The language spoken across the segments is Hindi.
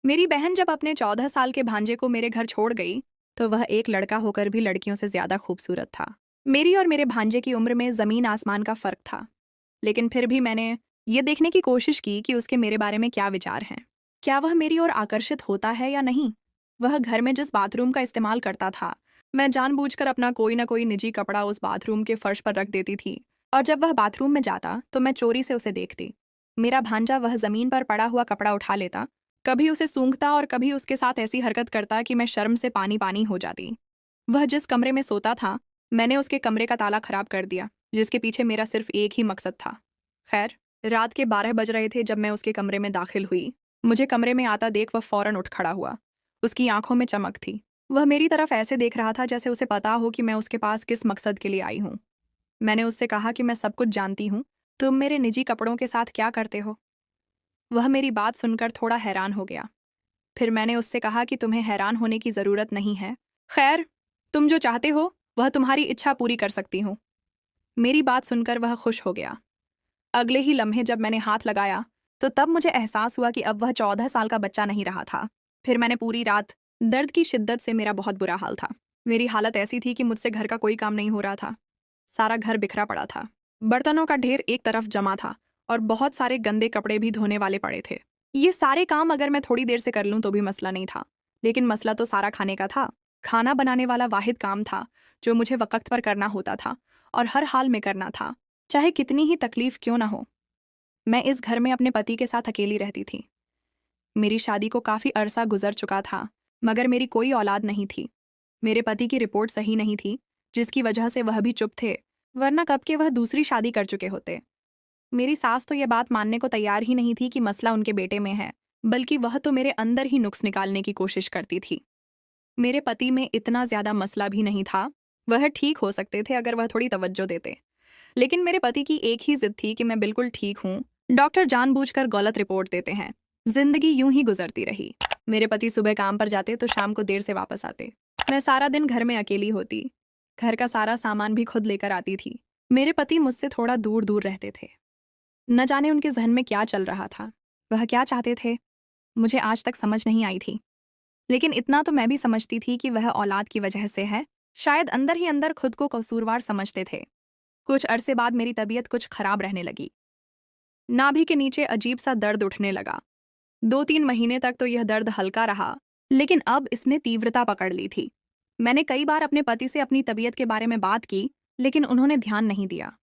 मेरी बहन जब अपने 14 साल के भांजे को मेरे घर छोड़ गई तो वह एक लड़का होकर भी लड़कियों से ज्यादा खूबसूरत था। मेरी और मेरे भांजे की उम्र में जमीन आसमान का फर्क था। लेकिन फिर भी मैंने ये देखने की कोशिश की कि उसके मेरे बारे में क्या विचार हैं। क्या वह मेरी ओर आकर्षित होता है या नहीं। वह घर में जिस बाथरूम का इस्तेमाल करता था, मैं जानबूझकर अपना कोई ना कोई निजी कपड़ा उस बाथरूम के फर्श पर रख देती थी, और जब वह बाथरूम में जाता तो मैं चोरी से उसे देखती। मेरा भांजा वह जमीन पर पड़ा हुआ कपड़ा उठा लेता, कभी उसे सूंघता और कभी उसके साथ ऐसी हरकत करता कि मैं शर्म से पानी पानी हो जाती। वह जिस कमरे में सोता था, मैंने उसके कमरे का ताला खराब कर दिया, जिसके पीछे मेरा सिर्फ एक ही मकसद था। खैर, रात के 12 बज रहे थे जब मैं उसके कमरे में दाखिल हुई। मुझे कमरे में आता देख वह फौरन उठ खड़ा हुआ। उसकी आंखों में चमक थी। वह मेरी तरफ ऐसे देख रहा था जैसे उसे पता हो कि मैं उसके पास किस मकसद के लिए आई हूँ। मैंने उससे कहा कि मैं सब कुछ जानती हूँ, तुम मेरे निजी कपड़ों के साथ क्या करते हो। वह मेरी बात सुनकर थोड़ा हैरान हो गया। फिर मैंने उससे कहा कि तुम्हें हैरान होने की जरूरत नहीं है। खैर, तुम जो चाहते हो वह तुम्हारी इच्छा पूरी कर सकती हूँ। मेरी बात सुनकर वह खुश हो गया। अगले ही लम्हे जब मैंने हाथ लगाया तो तब मुझे एहसास हुआ कि अब वह 14 साल का बच्चा नहीं रहा था। फिर मैंने पूरी रात दर्द की शिद्दत से मेरा बहुत बुरा हाल था। मेरी हालत ऐसी थी कि मुझसे घर का कोई काम नहीं हो रहा था। सारा घर बिखरा पड़ा था। बर्तनों का ढेर एक तरफ जमा था और बहुत सारे गंदे कपड़े भी धोने वाले पड़े थे। ये सारे काम अगर मैं थोड़ी देर से कर लूं तो भी मसला नहीं था, लेकिन मसला तो सारा खाने का था। खाना बनाने वाला वाहिद काम था जो मुझे वक्त पर करना होता था और हर हाल में करना था, चाहे कितनी ही तकलीफ क्यों ना हो। मैं इस घर में अपने पति के साथ अकेली रहती थी। मेरी शादी को काफी अरसा गुजर चुका था, मगर मेरी कोई औलाद नहीं थी। मेरे पति की रिपोर्ट सही नहीं थी, जिसकी वजह से वह भी चुप थे, वरना कब के वह दूसरी शादी कर चुके होते। मेरी सास तो यह बात मानने को तैयार ही नहीं थी कि मसला उनके बेटे में है, बल्कि वह तो मेरे अंदर ही नुक्स निकालने की कोशिश करती थी। मेरे पति में इतना ज्यादा मसला भी नहीं था। वह ठीक हो सकते थे अगर वह थोड़ी तवज्जो देते। लेकिन मेरे पति की एक ही जिद थी कि मैं बिल्कुल ठीक हूँ। डॉक्टर जानबूझकर गलत रिपोर्ट देते हैं। जिंदगी यूं ही गुजरती रही। मेरे पति सुबह काम पर जाते तो शाम को देर से वापस आते। मैं सारा दिन घर में अकेली होती। घर का सारा सामान भी खुद लेकर आती थी। मेरे पति मुझसे थोड़ा दूर दूर रहते थे। न जाने उनके जहन में क्या चल रहा था, वह क्या चाहते थे, मुझे आज तक समझ नहीं आई थी। लेकिन इतना तो मैं भी समझती थी कि वह औलाद की वजह से है। शायद अंदर ही अंदर खुद को कसूरवार समझते थे। कुछ अरसे बाद मेरी तबीयत कुछ खराब रहने लगी। नाभि के नीचे अजीब सा दर्द उठने लगा। 2-3 महीने तक तो यह दर्द हल्का रहा, लेकिन अब इसने तीव्रता पकड़ ली थी। मैंने कई बार अपने पति से अपनी तबीयत के बारे में बात की, लेकिन उन्होंने ध्यान नहीं दिया।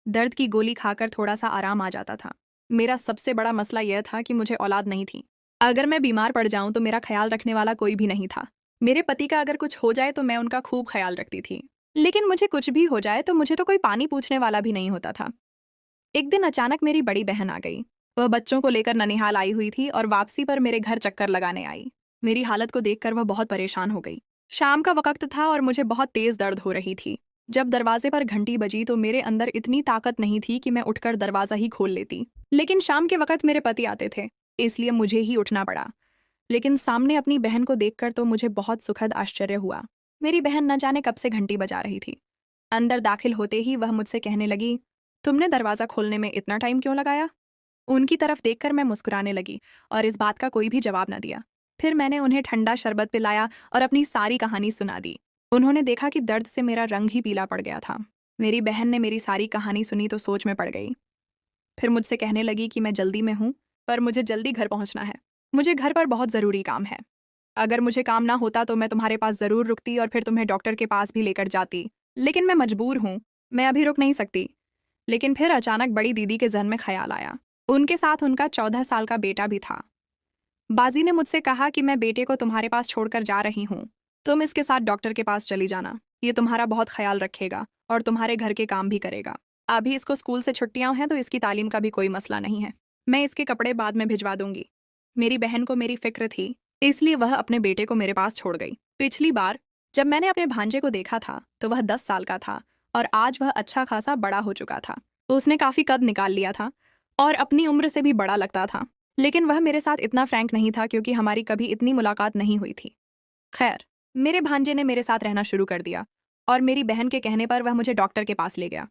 दर्द की गोली खाकर थोड़ा सा आराम आ जाता था। मेरा सबसे बड़ा मसला यह था कि मुझे औलाद नहीं थी। अगर मैं बीमार पड़ जाऊं तो मेरा ख्याल रखने वाला कोई भी नहीं था। मेरे पति का अगर कुछ हो जाए तो मैं उनका खूब ख्याल रखती थी, लेकिन मुझे कुछ भी हो जाए तो मुझे तो कोई पानी पूछने वाला भी नहीं होता था। एक दिन अचानक मेरी बड़ी बहन आ गई। वह बच्चों को लेकर ननिहाल आई हुई थी और वापसी पर मेरे घर चक्कर लगाने आई। मेरी हालत को देखकर वह बहुत परेशान हो गई। शाम का वक्त था और मुझे बहुत तेज दर्द हो रही थी। जब दरवाजे पर घंटी बजी तो मेरे अंदर इतनी ताकत नहीं थी कि मैं उठकर दरवाजा ही खोल लेती। लेकिन शाम के वक्त मेरे पति आते थे, इसलिए मुझे ही उठना पड़ा। लेकिन सामने अपनी बहन को देखकर तो मुझे बहुत सुखद आश्चर्य हुआ। मेरी बहन न जाने कब से घंटी बजा रही थी। अंदर दाखिल होते ही वह मुझसे कहने लगी, तुमने दरवाजा खोलने में इतना टाइम क्यों लगाया। उनकी तरफ देखकर मैं मुस्कुराने लगी और इस बात का कोई भी जवाब न दिया। फिर मैंने उन्हें ठंडा शरबत पिलाया और अपनी सारी कहानी सुना दी। उन्होंने देखा कि दर्द से मेरा रंग ही पीला पड़ गया था। मेरी बहन ने मेरी सारी कहानी सुनी तो सोच में पड़ गई। फिर मुझसे कहने लगी कि मैं जल्दी में हूँ, पर मुझे जल्दी घर पहुँचना है। मुझे घर पर बहुत ज़रूरी काम है। अगर मुझे काम ना होता तो मैं तुम्हारे पास ज़रूर रुकती और फिर तुम्हें डॉक्टर के पास भी लेकर जाती, लेकिन मैं मजबूर हूँ, मैं अभी रुक नहीं सकती। लेकिन फिर अचानक बड़ी दीदी के जहन में ख्याल आया। उनके साथ उनका 14 साल का बेटा भी था। बाजी ने मुझसे कहा कि मैं बेटे को तुम्हारे पास छोड़कर जा रही हूँ, तुम इसके साथ डॉक्टर के पास चली जाना। ये तुम्हारा बहुत ख्याल रखेगा और तुम्हारे घर के काम भी करेगा। अभी इसको स्कूल से छुट्टियां हैं तो इसकी तालीम का भी कोई मसला नहीं है। मैं इसके कपड़े बाद में भिजवा दूंगी। मेरी बहन को मेरी फिक्र थी, इसलिए वह अपने बेटे को मेरे पास छोड़ गई। पिछली बार जब मैंने अपने भांजे को देखा था तो वह 10 साल का था और आज वह अच्छा खासा बड़ा हो चुका था। उसने काफी कद निकाल लिया था और अपनी उम्र से भी बड़ा लगता था। लेकिन वह मेरे साथ इतना फ्रैंक नहीं था क्योंकि हमारी कभी इतनी मुलाकात नहीं हुई थी। खैर, मेरे भांजे ने मेरे साथ रहना शुरू कर दिया और मेरी बहन के कहने पर वह मुझे डॉक्टर के पास ले गया।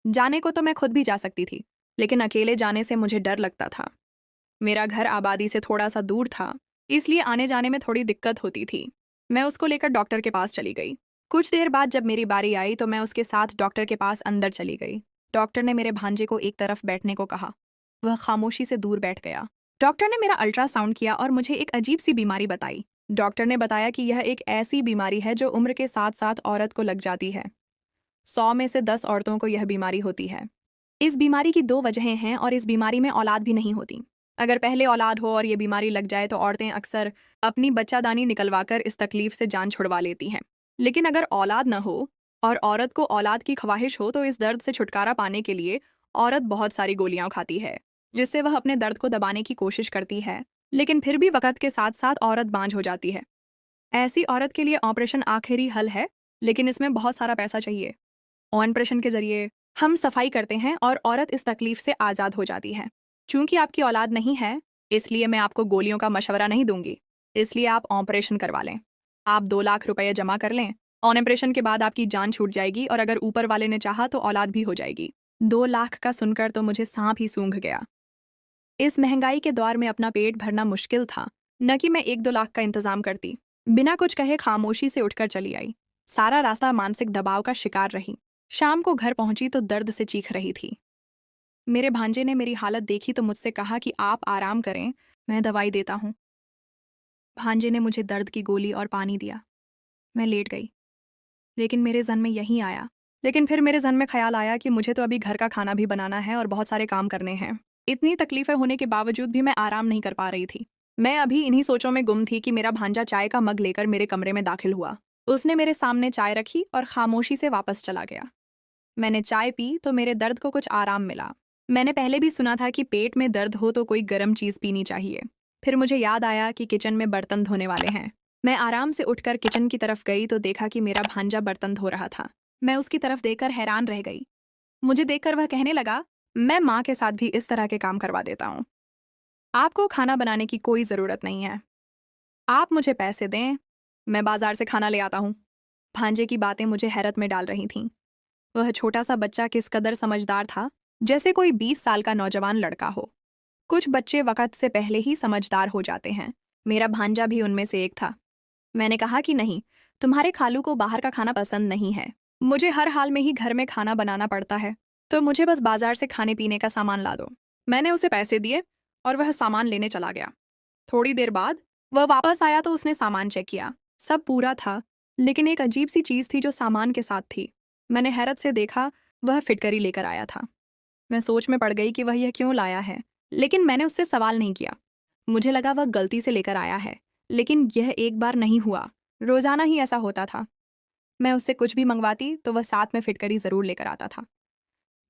जाने को तो मैं खुद भी जा सकती थी, लेकिन अकेले जाने से मुझे डर लगता था। मेरा घर आबादी से थोड़ा सा दूर था इसलिए आने जाने में थोड़ी दिक्कत होती थी। मैं उसको लेकर डॉक्टर के पास चली गई। कुछ देर बाद जब मेरी बारी आई तो मैं उसके साथ डॉक्टर के पास अंदर चली गई। डॉक्टर ने मेरे भांजे को एक तरफ बैठने को कहा। वह खामोशी से दूर बैठ गया। डॉक्टर ने मेरा अल्ट्रासाउंड किया और मुझे एक अजीब सी बीमारी बताई। डॉक्टर ने बताया कि यह एक ऐसी बीमारी है जो उम्र के साथ साथ औरत को लग जाती है। 100 में से 10 औरतों को यह बीमारी होती है। इस बीमारी की 2 वजहें हैं और इस बीमारी में औलाद भी नहीं होती। अगर पहले औलाद हो और ये बीमारी लग जाए तो औरतें अक्सर अपनी बच्चादानी निकलवाकर इस तकलीफ से जान छुड़वा लेती हैं। लेकिन अगर औलाद न हो और औरत को औलाद की ख्वाहिश हो तो इस दर्द से छुटकारा पाने के लिए औरत बहुत सारी गोलियां खाती है, जिससे वह अपने दर्द को दबाने की कोशिश करती है। लेकिन फिर भी वक्त के साथ साथ औरत बांझ हो जाती है। ऐसी औरत के लिए ऑपरेशन आखिरी हल है, लेकिन इसमें बहुत सारा पैसा चाहिए। ऑपरेशन के जरिए हम सफाई करते हैं और औरत इस तकलीफ से आज़ाद हो जाती है। चूंकि आपकी औलाद नहीं है, इसलिए मैं आपको गोलियों का मशवरा नहीं दूंगी। इसलिए आप ऑपरेशन करवा लें। आप 2 लाख रुपये जमा कर लें। ऑपरेशन के बाद आपकी जान छूट जाएगी और अगर ऊपर वाले ने चाहा तो औलाद भी हो जाएगी। 2 लाख का सुनकर तो मुझे सांप ही सूंघ गया। इस महंगाई के दौर में अपना पेट भरना मुश्किल था, न कि मैं 1-2 लाख का इंतजाम करती। बिना कुछ कहे खामोशी से उठकर चली आई। सारा रास्ता मानसिक दबाव का शिकार रही। शाम को घर पहुंची तो दर्द से चीख रही थी। मेरे भांजे ने मेरी हालत देखी तो मुझसे कहा कि आप आराम करें, मैं दवाई देता हूँ। भांजे ने मुझे दर्द की गोली और पानी दिया। मैं लेट गई। लेकिन फिर मेरे जहन में ख्याल आया कि मुझे तो अभी घर का खाना भी बनाना है और बहुत सारे काम करने हैं। इतनी तकलीफें होने के बावजूद भी मैं आराम नहीं कर पा रही थी। मैं अभी इन्हीं सोचों में गुम थी कि मेरा भांजा चाय का मग लेकर मेरे कमरे में दाखिल हुआ। उसने मेरे सामने चाय रखी और खामोशी से वापस चला गया। मैंने चाय पी तो मेरे दर्द को कुछ आराम मिला। मैंने पहले भी सुना था कि पेट में दर्द हो तो कोई गर्म चीज़ पीनी चाहिए। फिर मुझे याद आया कि किचन में बर्तन धोने वाले हैं। मैं आराम से उठकर किचन की तरफ गई तो देखा कि मेरा भांजा बर्तन धो रहा था। मैं उसकी तरफ देखकर हैरान रह गई। मुझे देखकर वह कहने लगा, मैं माँ के साथ भी इस तरह के काम करवा देता हूँ। आपको खाना बनाने की कोई ज़रूरत नहीं है। आप मुझे पैसे दें, मैं बाजार से खाना ले आता हूँ। भांजे की बातें मुझे हैरत में डाल रही थीं। वह छोटा सा बच्चा किस कदर समझदार था, जैसे कोई 20 साल का नौजवान लड़का हो। कुछ बच्चे वक्त से पहले ही समझदार हो जाते हैं। मेरा भांजा भी उनमें से एक था। मैंने कहा कि नहीं, तुम्हारे खालू को बाहर का खाना पसंद नहीं है। मुझे हर हाल में ही घर में खाना बनाना पड़ता है, तो मुझे बस बाजार से खाने पीने का सामान ला दो। मैंने उसे पैसे दिए और वह सामान लेने चला गया। थोड़ी देर बाद वह वापस आया तो उसने सामान चेक किया। सब पूरा था, लेकिन एक अजीब सी चीज़ थी जो सामान के साथ थी। मैंने हैरत से देखा, वह फिटकरी लेकर आया था। मैं सोच में पड़ गई कि वह यह क्यों लाया है, लेकिन मैंने उससे सवाल नहीं किया। मुझे लगा वह गलती से लेकर आया है, लेकिन यह एक बार नहीं हुआ, रोजाना ही ऐसा होता था। मैं उससे कुछ भी मंगवाती तो वह साथ में फिटकरी ज़रूर लेकर आता था।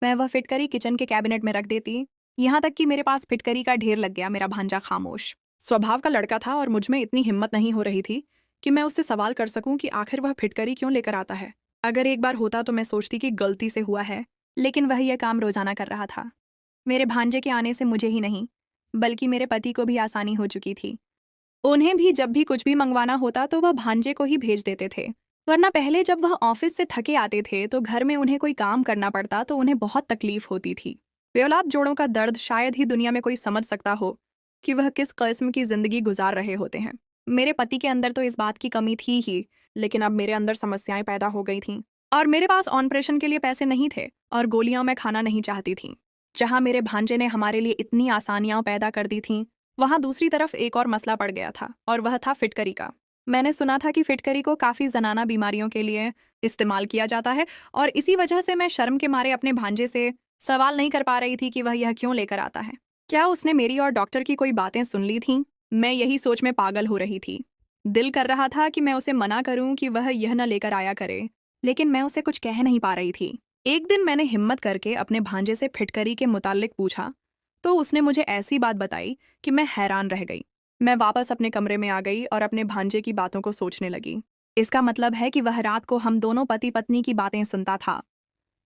मैं वह फिटकरी किचन के कैबिनेट में रख देती, यहाँ तक कि मेरे पास फिटकरी का ढेर लग गया। मेरा भांजा खामोश स्वभाव का लड़का था और मुझ में इतनी हिम्मत नहीं हो रही थी कि मैं उससे सवाल कर सकूं कि आखिर वह फिटकरी क्यों लेकर आता है। अगर एक बार होता तो मैं सोचती कि गलती से हुआ है, लेकिन वह यह काम रोजाना कर रहा था। मेरे भांजे के आने से मुझे ही नहीं, बल्कि मेरे पति को भी आसानी हो चुकी थी। उन्हें भी जब भी कुछ भी मंगवाना होता तो वह भांजे को ही भेज देते थे, वरना पहले जब वह ऑफिस से थके आते थे तो घर में उन्हें कोई काम करना पड़ता तो उन्हें बहुत तकलीफ होती थी। बेऔलाद जोड़ों का दर्द शायद ही दुनिया में कोई समझ सकता हो कि वह किस किस्म की जिंदगी गुजार रहे होते हैं। मेरे पति के अंदर तो इस बात की कमी थी ही, लेकिन अब मेरे अंदर समस्याएं पैदा हो गई थीं और मेरे पास ऑपरेशन के लिए पैसे नहीं थे और गोलियां मैं खाना नहीं चाहती थी। जहां मेरे भांजे ने हमारे लिए इतनी आसानियां पैदा कर दी थीं, वहां दूसरी तरफ एक और मसला पड़ गया था और वह था फिटकरी का। मैंने सुना था कि फिटकरी को काफ़ी जनाना बीमारियों के लिए इस्तेमाल किया जाता है और इसी वजह से मैं शर्म के मारे अपने भांजे से सवाल नहीं कर पा रही थी कि वह यह क्यों लेकर आता है। क्या उसने मेरी और डॉक्टर की कोई बातें सुन ली थीं? मैं यही सोच में पागल हो रही थी। दिल कर रहा था कि मैं उसे मना करूं कि वह यह न लेकर आया करे, लेकिन मैं उसे कुछ कह नहीं पा रही थी। एक दिन मैंने हिम्मत करके अपने भांजे से फिटकरी के मुतालिक पूछा तो उसने मुझे ऐसी बात बताई कि मैं हैरान रह गई। मैं वापस अपने कमरे में आ गई और अपने भांजे की बातों को सोचने लगी। इसका मतलब है कि वह रात को हम दोनों पति पत्नी की बातें सुनता था।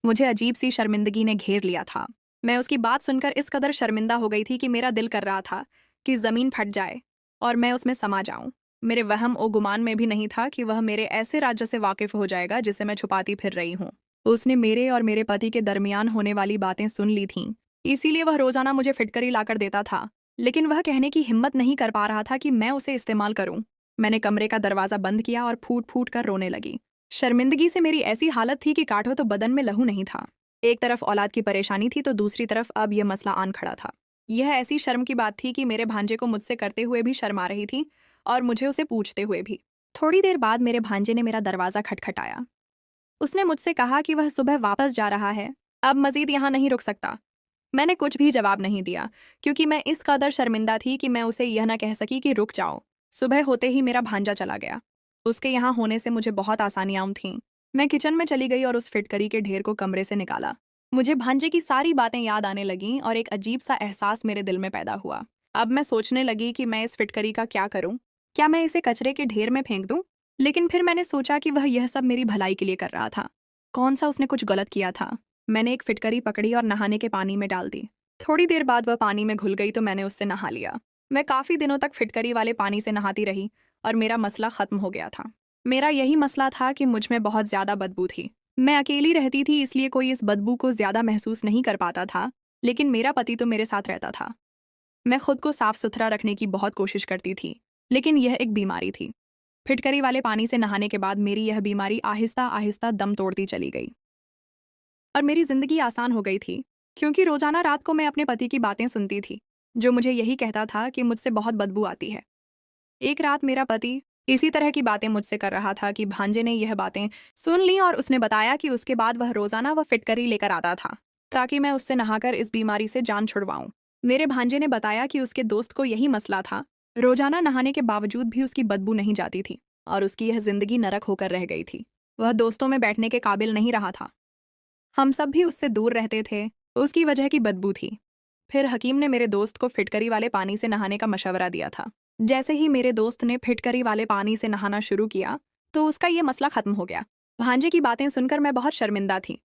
मुझे अजीब सी शर्मिंदगी ने घेर लिया था। मैं उसकी बात सुनकर इस कदर शर्मिंदा हो गई थी कि मेरा दिल कर रहा था कि ज़मीन फट जाए और मैं उसमें समा जाऊं। मेरे वहम और गुमान में भी नहीं था कि वह मेरे ऐसे राज्य से वाकिफ हो जाएगा जिसे मैं छुपाती फिर रही हूँ। उसने मेरे और मेरे पति के दरमियान होने वाली बातें सुन ली थीं, इसीलिए वह रोजाना मुझे फिटकरी लाकर देता था। लेकिन वह कहने की हिम्मत नहीं कर पा रहा था कि मैं उसे इस्तेमाल करूं। मैंने कमरे का दरवाज़ा बंद किया और फूट फूट कर रोने लगी। शर्मिंदगी से मेरी ऐसी हालत थी कि काटो तो बदन में लहू नहीं था। एक तरफ औलाद की परेशानी थी तो दूसरी तरफ अब यह मसला आन खड़ा था। यह ऐसी शर्म की बात थी कि मेरे भांजे को मुझसे करते हुए भी शर्म आ रही थी और मुझे उसे पूछते हुए भी। थोड़ी देर बाद मेरे भांजे ने मेरा दरवाज़ा खटखटाया। उसने मुझसे कहा कि वह सुबह वापस जा रहा है, अब मजीद यहाँ नहीं रुक सकता। मैंने कुछ भी जवाब नहीं दिया क्योंकि मैं इस कदर शर्मिंदा थी कि मैं उसे यह न कह सकी कि रुक जाओ। सुबह होते ही मेरा भांजा चला गया। उसके यहाँ होने से मुझे बहुत आसानियां थीं। मैं किचन में चली गई और उस फिटकरी के ढेर को कमरे से निकाला। मुझे भांजे की सारी बातें याद आने लगीं और एक अजीब सा एहसास मेरे दिल में पैदा हुआ। अब मैं सोचने लगी कि मैं इस फिटकरी का क्या करूं। क्या मैं इसे कचरे के ढेर में फेंक दूं? लेकिन फिर मैंने सोचा कि वह यह सब मेरी भलाई के लिए कर रहा था। कौन सा उसने कुछ गलत किया था? मैंने एक फिटकरी पकड़ी और नहाने के पानी में डाल दी। थोड़ी देर बाद वह पानी में घुल गई तो मैंने उससे नहा लिया। मैं काफ़ी दिनों तक फिटकरी वाले पानी से नहाती रही और मेरा मसला ख़त्म हो गया था। मेरा यही मसला था कि मुझ में बहुत ज़्यादा बदबू थी। मैं अकेली रहती थी इसलिए कोई इस बदबू को ज़्यादा महसूस नहीं कर पाता था, लेकिन मेरा पति तो मेरे साथ रहता था। मैं खुद को साफ सुथरा रखने की बहुत कोशिश करती थी, लेकिन यह एक बीमारी थी। फिटकरी वाले पानी से नहाने के बाद मेरी यह बीमारी आहिस्ता आहिस्ता दम तोड़ती चली गई और मेरी ज़िंदगी आसान हो गई थी, क्योंकि रोज़ाना रात को मैं अपने पति की बातें सुनती थी, जो मुझे यही कहता था कि मुझसे बहुत बदबू आती है। एक रात मेरा पति इसी तरह की बातें मुझसे कर रहा था कि भांजे ने यह बातें सुन ली और उसने बताया कि उसके बाद वह रोज़ाना वह फिटकरी लेकर आता था ताकि मैं उससे नहाकर इस बीमारी से जान छुड़वाऊं। मेरे भांजे ने बताया कि उसके दोस्त को यही मसला था। रोज़ाना नहाने के बावजूद भी उसकी बदबू नहीं जाती थी और उसकी यह जिंदगी नरक होकर रह गई थी। वह दोस्तों में बैठने के काबिल नहीं रहा था। हम सब भी उससे दूर रहते थे, उसकी वजह की बदबू थी। फिर हकीम ने मेरे दोस्त को फिटकरी वाले पानी से नहाने का मशवरा दिया था। जैसे ही मेरे दोस्त ने फिटकरी वाले पानी से नहाना शुरू किया तो उसका ये मसला खत्म हो गया। भांजे की बातें सुनकर मैं बहुत शर्मिंदा थी।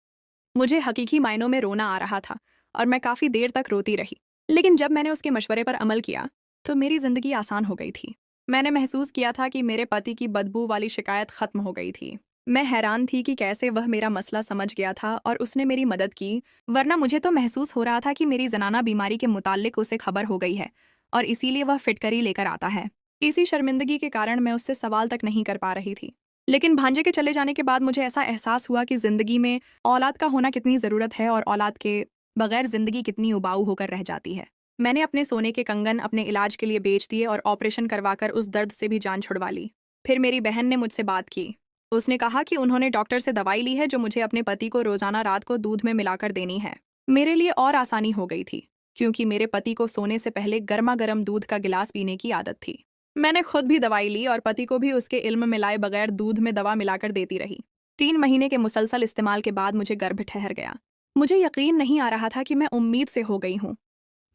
मुझे हकीकी मायनों में रोना आ रहा था और मैं काफ़ी देर तक रोती रही। लेकिन जब मैंने उसके मशवरे पर अमल किया तो मेरी ज़िंदगी आसान हो गई थी। मैंने महसूस किया था कि मेरे पति की बदबू वाली शिकायत ख़त्म हो गई थी। मैं हैरान थी कि कैसे वह मेरा मसला समझ गया था और उसने मेरी मदद की, वरना मुझे तो महसूस हो रहा था कि मेरी ज़नाना बीमारी के मुताल्लिक उसे खबर हो गई है और इसीलिए वह फिटकरी लेकर आता है। इसी शर्मिंदगी के कारण मैं उससे सवाल तक नहीं कर पा रही थी। लेकिन भांजे के चले जाने के बाद मुझे ऐसा एहसास हुआ कि ज़िंदगी में औलाद का होना कितनी ज़रूरत है और औलाद के बगैर ज़िंदगी कितनी उबाऊ होकर रह जाती है। मैंने अपने सोने के कंगन अपने इलाज के लिए बेच दिए और ऑपरेशन करवाकर उस दर्द से भी जान छुड़वा ली। फिर मेरी बहन ने मुझसे बात की। उसने कहा कि उन्होंने डॉक्टर से दवाई ली है जो मुझे अपने पति को रोज़ाना रात को दूध में मिलाकर देनी है। मेरे लिए और आसानी हो गई थी क्योंकि मेरे पति को सोने से पहले गर्मा गर्म दूध का गिलास पीने की आदत थी। मैंने खुद भी दवाई ली और पति को भी उसके इल्म में लाए बगैर दूध में दवा मिलाकर देती रही। 3 महीने के मुसलसल इस्तेमाल के बाद मुझे गर्भ ठहर गया। मुझे यकीन नहीं आ रहा था कि मैं उम्मीद से हो गई हूँ।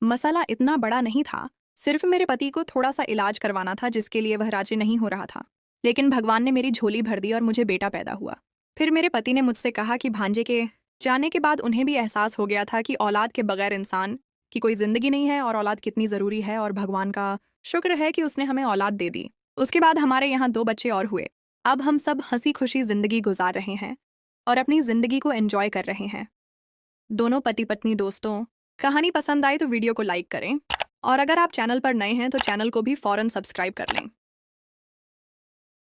मसला इतना बड़ा नहीं था, सिर्फ मेरे पति को थोड़ा सा इलाज करवाना था जिसके लिए वह राजी नहीं हो रहा था। लेकिन भगवान ने मेरी झोली भर दी और मुझे बेटा पैदा हुआ। फिर मेरे पति ने मुझसे कहा कि भांजे के जाने के बाद उन्हें भी एहसास हो गया था कि औलाद के बगैर इंसान की कोई ज़िंदगी नहीं है और औलाद कितनी ज़रूरी है, और भगवान का शुक्र है कि उसने हमें औलाद दे दी। उसके बाद हमारे यहाँ 2 बच्चे और हुए। अब हम सब हंसी खुशी ज़िंदगी गुजार रहे हैं और अपनी ज़िंदगी को एंजॉय कर रहे हैं। दोनों पति पत्नी दोस्तों, कहानी पसंद आए तो वीडियो को लाइक करें और अगर आप चैनल पर नए हैं तो चैनल को भी फ़ौरन सब्सक्राइब कर लें।